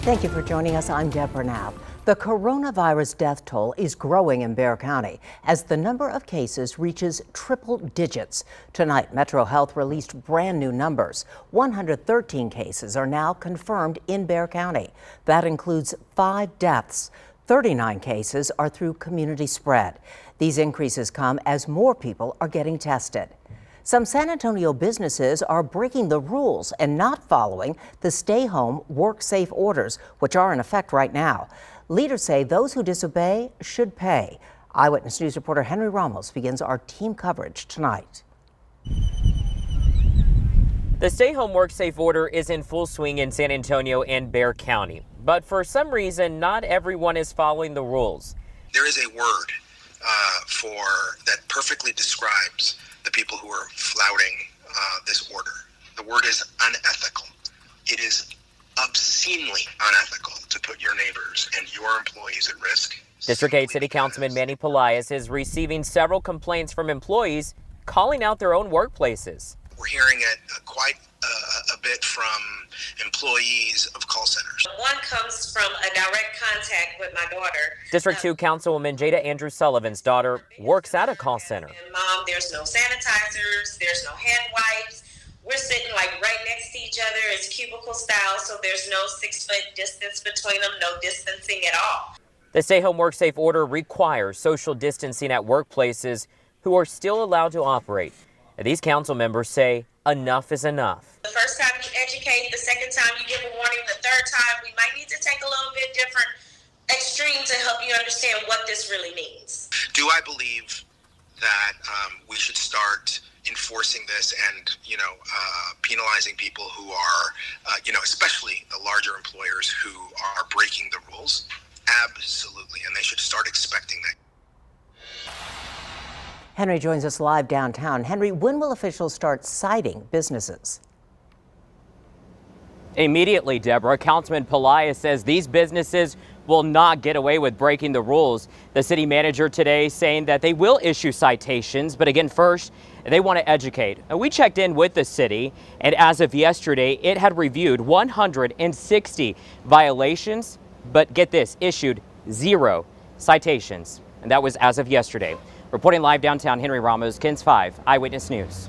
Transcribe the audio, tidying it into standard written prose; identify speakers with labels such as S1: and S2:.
S1: Thank you for joining us. I'm Deborah Knapp. The coronavirus death toll is growing in Bexar County as the number of cases reaches triple digits. Tonight, Metro Health released brand new numbers. 113 cases are now confirmed in Bexar County. That includes 5 deaths. 39 cases are through community spread. These increases come as more people are getting tested. Some San Antonio businesses are breaking the rules and not following the stay home, work safe orders, which are in effect right now. Leaders say those who disobey should pay. Eyewitness News reporter Henry Ramos begins our team coverage tonight.
S2: The stay home, work safe order is in full swing in San Antonio and Bexar County. But for some reason, not everyone is following the rules.
S3: There is a word that perfectly describes the people who are flouting this order. The word is unethical. It is obscenely unethical to put your neighbors and your employees at risk.
S2: District 8 City Councilman Manny Pelaez is receiving several complaints from employees calling out their own workplaces.
S3: We're hearing it quite a bit from employees of call centers.
S4: One comes from a direct contact with my daughter.
S2: District 2 Councilwoman Jada Andrew Sullivan's daughter works at a call center.
S4: And Mom, there's no sanitizers, there's no hand wipes. We're sitting like right next to each other. It's cubicle style, so there's no 6-foot distance between them, no distancing at all.
S2: The stay home, work safe order requires social distancing at workplaces who are still allowed to operate. These council members say enough is enough.
S4: The first time you educate, the second time you give a warning, the third time we might need to take a little bit different extreme to help you understand what this really means.
S3: Do I believe that we should start enforcing this and, penalizing people who are, especially the larger employers who are breaking the rules? Absolutely, and they should start expecting that.
S1: Henry joins us live downtown. Henry, when will officials start citing businesses?
S2: Immediately, Deborah. Councilman Pelaez says these businesses will not get away with breaking the rules. The city manager today saying that they will issue citations, but again, first, they want to educate. And we checked in with the city, and as of yesterday, it had reviewed 160 violations, but get this, issued 0 citations. And that was as of yesterday. Reporting live downtown, Henry Ramos, KENS 5 Eyewitness News.